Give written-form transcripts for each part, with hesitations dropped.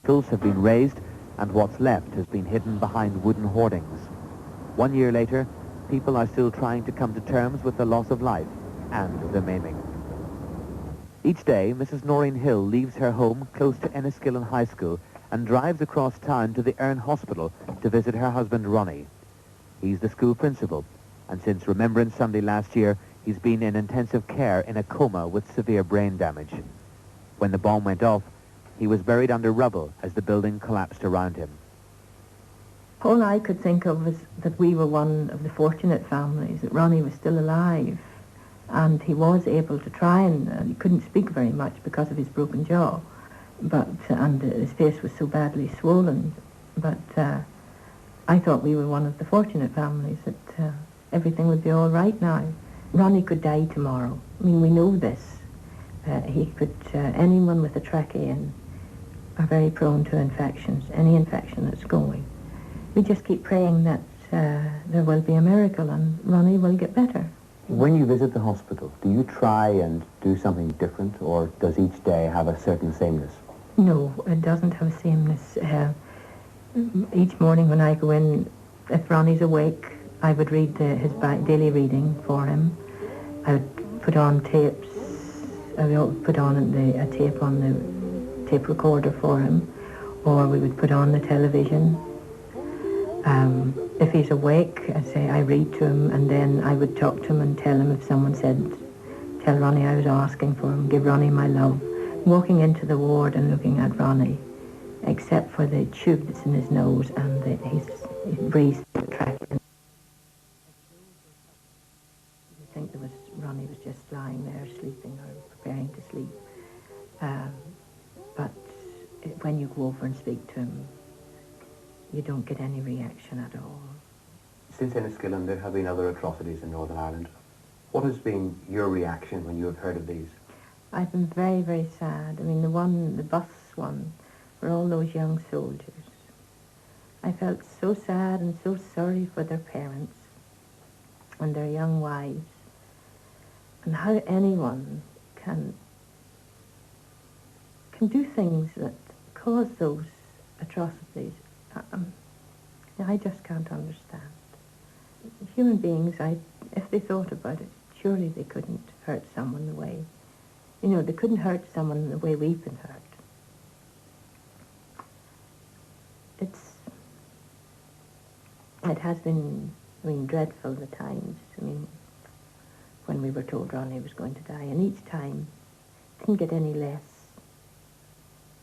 Schools have been razed, and what's left has been hidden behind wooden hoardings. 1 year later, people are still trying to come to terms with the loss of life and the maiming. Each day, Mrs. Noreen Hill leaves her home close to Enniskillen High School and drives across town to the Erne Hospital to visit her husband Ronnie. He's the school principal, and since Remembrance Sunday last year, he's been in intensive care in a coma with severe brain damage. When the bomb went off, he was buried under rubble as the building collapsed around him. All I could think of was that we were one of the fortunate families, that Ronnie was still alive, and he was able to try, and he couldn't speak very much because of his broken jaw, and his face was so badly swollen. But I thought we were one of the fortunate families, that everything would be all right now. Ronnie could die tomorrow. I mean, we know this. Anyone with a trachea are very prone to infections, any infection that's going. We just keep praying that there will be a miracle and Ronnie will get better. When you visit the hospital, do you try and do something different, or does each day have a certain sameness? No, it doesn't have a sameness. Each morning when I go in, if Ronnie's awake, I would read his daily reading for him. I would put on tapes. I would put on a tape on the tape recorder for him, or we would put on the television. If he's awake, I read to him, and then I would talk to him and tell him if someone said, tell Ronnie I was asking for him, give Ronnie my love. Walking into the ward and looking at Ronnie, except for the tube that's in his nose and he breathes through the trachea. I think Ronnie was just lying there sleeping or preparing to sleep. But when you go over and speak to him, you don't get any reaction at all. Since Enniskillen, there have been other atrocities in Northern Ireland. What has been your reaction when you have heard of these? I've been very, very sad. I mean, the bus one, for all those young soldiers. I felt so sad and so sorry for their parents and their young wives, and how anyone can do things that cause those atrocities. I just can't understand. Human beings, if they thought about it, surely they couldn't hurt someone the way, they couldn't hurt someone the way we've been hurt. It has been, dreadful at times. When we were told Ronnie was going to die, and each time it didn't get any less.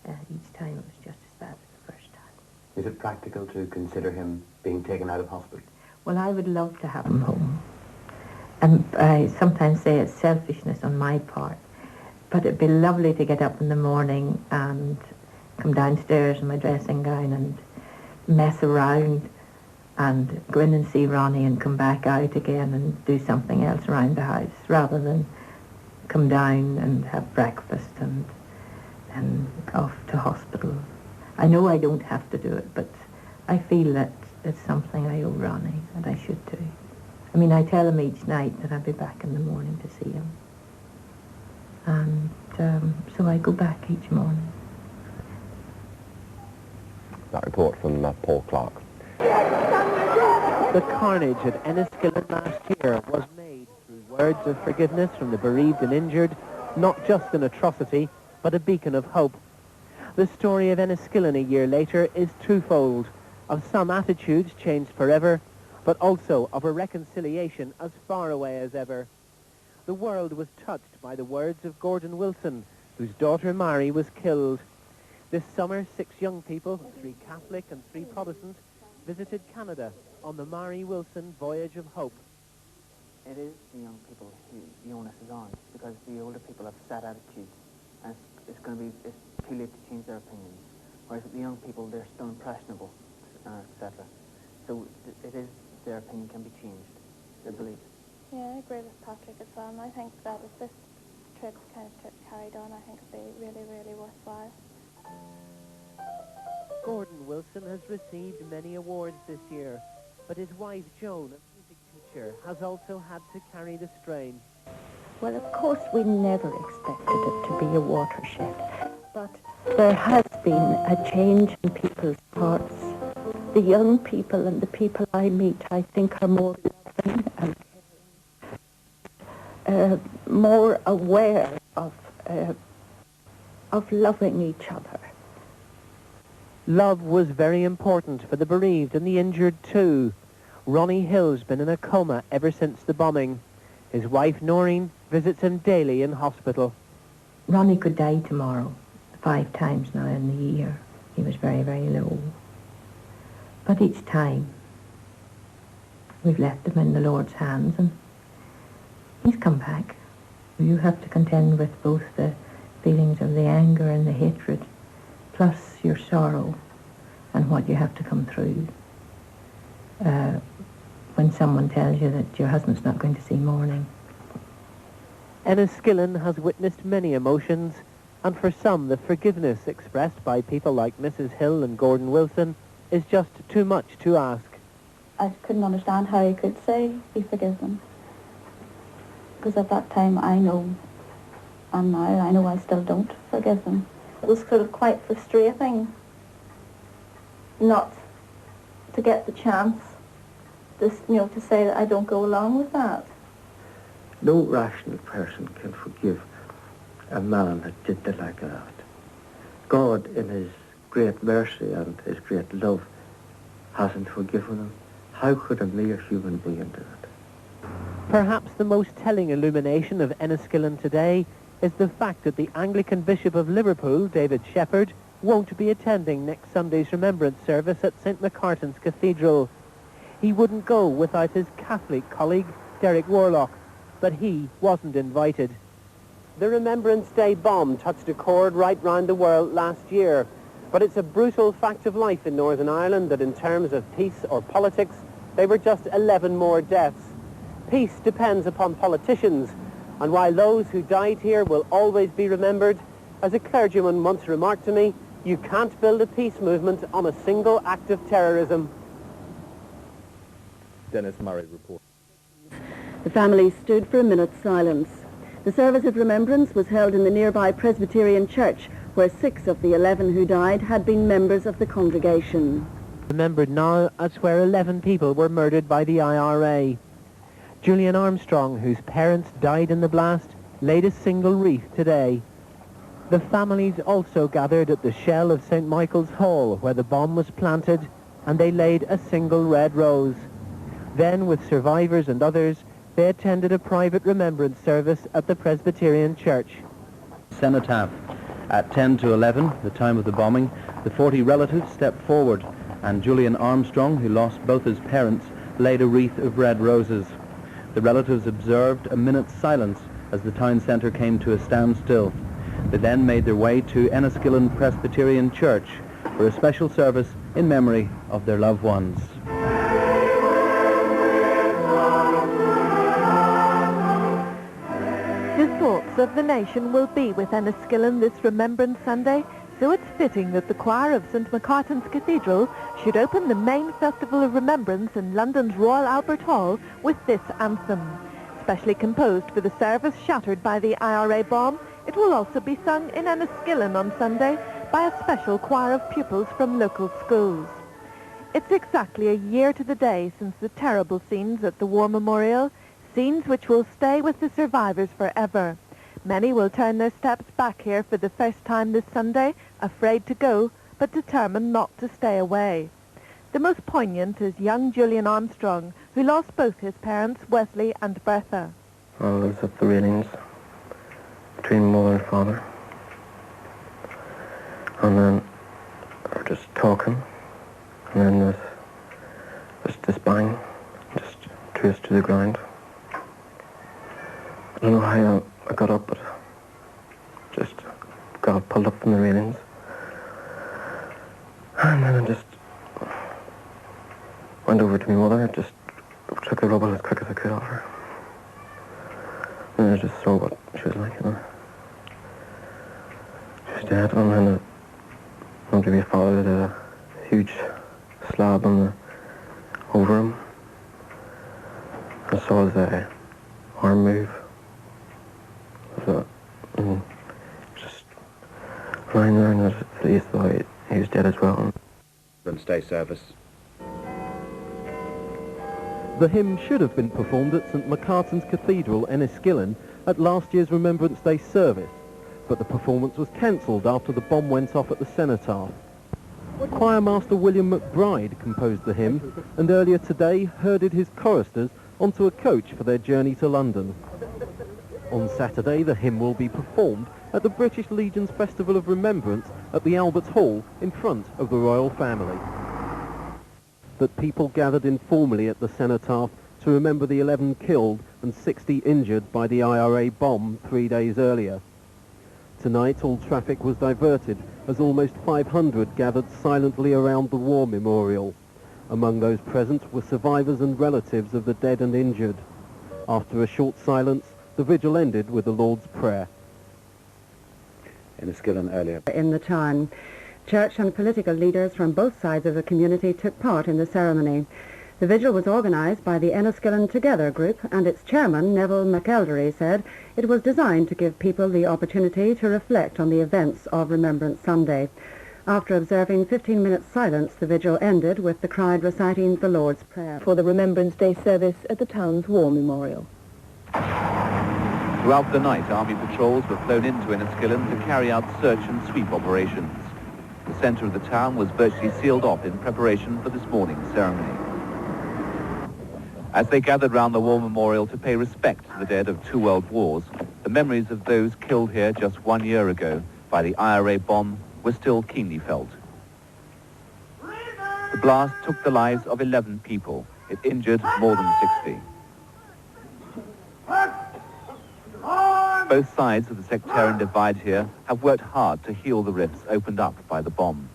Each time it was just as bad as the first time. Is it practical to consider him being taken out of hospital? Well, I would love to have him home. And I sometimes say it's selfishness on my part, but it'd be lovely to get up in the morning and come downstairs in my dressing gown and mess around and go in and see Ronnie and come back out again and do something else around the house, rather than come down and have breakfast and then off to hospital. I know I don't have to do it, but I feel that it's something I owe Ronnie, and I should do. I tell him each night that I'll be back in the morning to see him. And so I go back each morning. That report from Paul Clark. The carnage at Enniskillen last year was made through words of forgiveness from the bereaved and injured, not just an atrocity, but a beacon of hope. The story of Enniskillen a year later is twofold, of some attitudes changed forever, but also of a reconciliation as far away as ever. The world was touched by the words of Gordon Wilson, whose daughter Mary was killed. This summer, 6 young people, 3 Catholic and 3 Protestant, visited Canada on the Mary Wilson Voyage of Hope. It is the young people who the onus is on, because the older people have set attitudes, and it's too late to change their opinions. Whereas with the young people, they're still impressionable, etc. So it is, their opinion can be changed, their beliefs. Yeah, I agree with Patrick as well, and I think that if this trip kind of carried on, I think it'd be really, really worthwhile. Gordon Wilson has received many awards this year, but his wife Joan, a music teacher, has also had to carry the strain. Well, of course, we never expected it to be a watershed, but There has been a change in people's hearts. The young people and the people I meet, I think, are more loving and more aware of loving each other. Love was very important for the bereaved and the injured too. Ronnie Hill's been in a coma ever since the bombing. His wife Noreen visits him daily in hospital. Ronnie could die tomorrow, 5 times now in the year. He was very, very low. But each time, we've left him in the Lord's hands, and he's come back. You have to contend with both the feelings of the anger and the hatred, plus your sorrow and what you have to come through. When someone tells you that your husband's not going to see morning. Enniskillen has witnessed many emotions, and for some the forgiveness expressed by people like Mrs. Hill and Gordon Wilson is just too much to ask. I couldn't understand how he could say he forgives them. Because at that time I know, and now I know I still don't forgive them. It was sort of quite frustrating not to get the chance to say that I don't go along with that. No rational person can forgive a man that did it like that. God, in his great mercy and his great love, hasn't forgiven him. How could a mere human being do it? Perhaps the most telling illumination of Enniskillen today is the fact that the Anglican Bishop of Liverpool, David Shepherd, won't be attending next Sunday's remembrance service at St. Macartan's Cathedral. He wouldn't go without his Catholic colleague, Derek Warlock, but he wasn't invited. The Remembrance Day bomb touched a chord right round the world last year, but it's a brutal fact of life in Northern Ireland that in terms of peace or politics, they were just 11 more deaths. Peace depends upon politicians, and while those who died here will always be remembered, as a clergyman once remarked to me, you can't build a peace movement on a single act of terrorism. Dennis Murray reports. The family stood for a minute's silence. The service of remembrance was held in the nearby Presbyterian Church, where 6 of the 11 who died had been members of the congregation. Remembered now as where 11 people were murdered by the IRA. Julian Armstrong, whose parents died in the blast, laid a single wreath today. The families also gathered at the shell of St. Michael's Hall, where the bomb was planted, and they laid a single red rose. Then, with survivors and others, they attended a private remembrance service at the Presbyterian Church. Cenotaph. At 10 to 11, the time of the bombing, the 40 relatives stepped forward, and Julian Armstrong, who lost both his parents, laid a wreath of red roses. The relatives observed a minute's silence as the town centre came to a standstill. They then made their way to Enniskillen Presbyterian Church for a special service in memory of their loved ones. The thoughts of the nation will be with Enniskillen this Remembrance Sunday, so it's fitting that the choir of St. Macartan's Cathedral should open the main Festival of Remembrance in London's Royal Albert Hall with this anthem. Specially composed for the service shattered by the IRA bomb, it will also be sung in Enniskillen on Sunday by a special choir of pupils from local schools. It's exactly a year to the day since the terrible scenes at the War Memorial, scenes which will stay with the survivors forever. Many will turn their steps back here for the first time this Sunday, afraid to go, but determined not to stay away. The most poignant is young Julian Armstrong, who lost both his parents, Wesley and Bertha. I was at the railings between mother and father. And then we were just talking, and then there was this bang, just threw us to the ground. I don't know how I got up, but just got pulled up from the railings. And then I just went over to my mother, just took the rubble as quick as I could off her. And I just saw what she was like, you know. She was dead, and then I went to my father with a huge slab on over him. I saw the arm move. And just Mine was pleased though he was dead as well. Remembrance Day service. The hymn should have been performed at St Macartan's Cathedral, Enniskillen, at last year's Remembrance Day service, but the performance was cancelled after the bomb went off at the cenotaph. Choirmaster William McBride composed the hymn, and earlier today herded his choristers onto a coach for their journey to London. On Saturday, the hymn will be performed at the British Legion's Festival of Remembrance at the Albert Hall in front of the royal family. That people gathered informally at the cenotaph to remember the 11 killed and 60 injured by the IRA bomb 3 days earlier. Tonight, all traffic was diverted as almost 500 gathered silently around the war memorial. Among those present were survivors and relatives of the dead and injured. After a short silence, the vigil ended with the Lord's Prayer. Enniskillen earlier. In the town, church and political leaders from both sides of the community took part in the ceremony. The vigil was organised by the Enniskillen Together group, and its chairman, Neville McElderry, said it was designed to give people the opportunity to reflect on the events of Remembrance Sunday. After observing 15 minutes silence, the vigil ended with the crowd reciting the Lord's Prayer. For the Remembrance Day service at the town's war memorial. Throughout the night, army patrols were flown into Enniskillen to carry out search and sweep operations. The centre of the town was virtually sealed off in preparation for this morning's ceremony. As they gathered round the war memorial to pay respect to the dead of 2 world wars, the memories of those killed here just 1 year ago by the IRA bomb were still keenly felt. The blast took the lives of 11 people. It injured more than 60. Both sides of the sectarian divide here have worked hard to heal the rifts opened up by the bomb.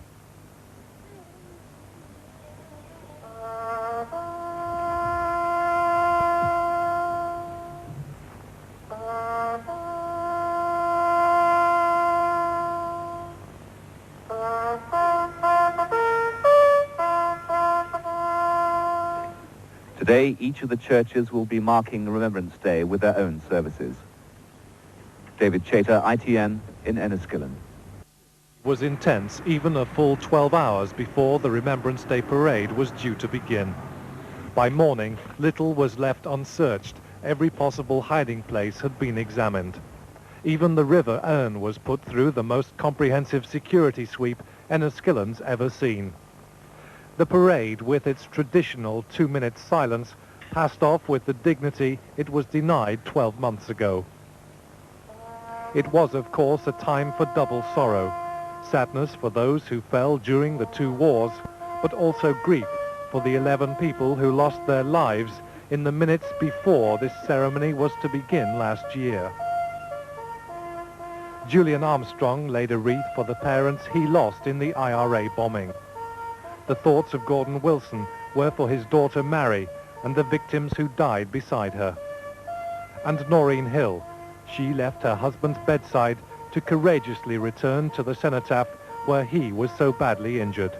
Today, each of the churches will be marking Remembrance Day with their own services. David Chater, ITN, in Enniskillen. Was intense even a full 12 hours before the Remembrance Day parade was due to begin. By morning, little was left unsearched. Every possible hiding place had been examined. Even the River Erne was put through the most comprehensive security sweep Enniskillen's ever seen. The parade, with its traditional 2-minute silence, passed off with the dignity it was denied 12 months ago. It was, of course, a time for double sorrow, sadness for those who fell during the 2 wars, but also grief for the 11 people who lost their lives in the minutes before this ceremony was to begin last year. Julian Armstrong laid a wreath for the parents he lost in the IRA bombing. The thoughts of Gordon Wilson were for his daughter Mary and the victims who died beside her. And Noreen Hill, she left her husband's bedside to courageously return to the cenotaph where he was so badly injured.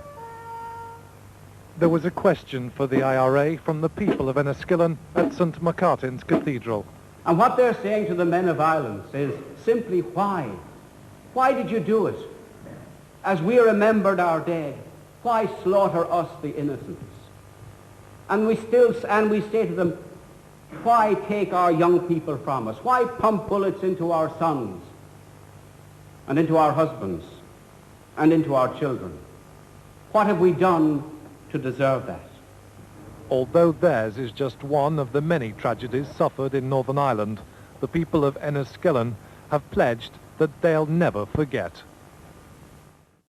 There was a question for the IRA from the people of Enniskillen at St Macartan's Cathedral. And what they're saying to the men of violence is simply why? Why did you do it? As we remembered our dead, why slaughter us the innocents? And we say to them, why take our young people from us? Why pump bullets into our sons and into our husbands and into our children? What have we done to deserve that? Although theirs is just one of the many tragedies suffered in Northern Ireland, the people of Enniskillen have pledged that they'll never forget.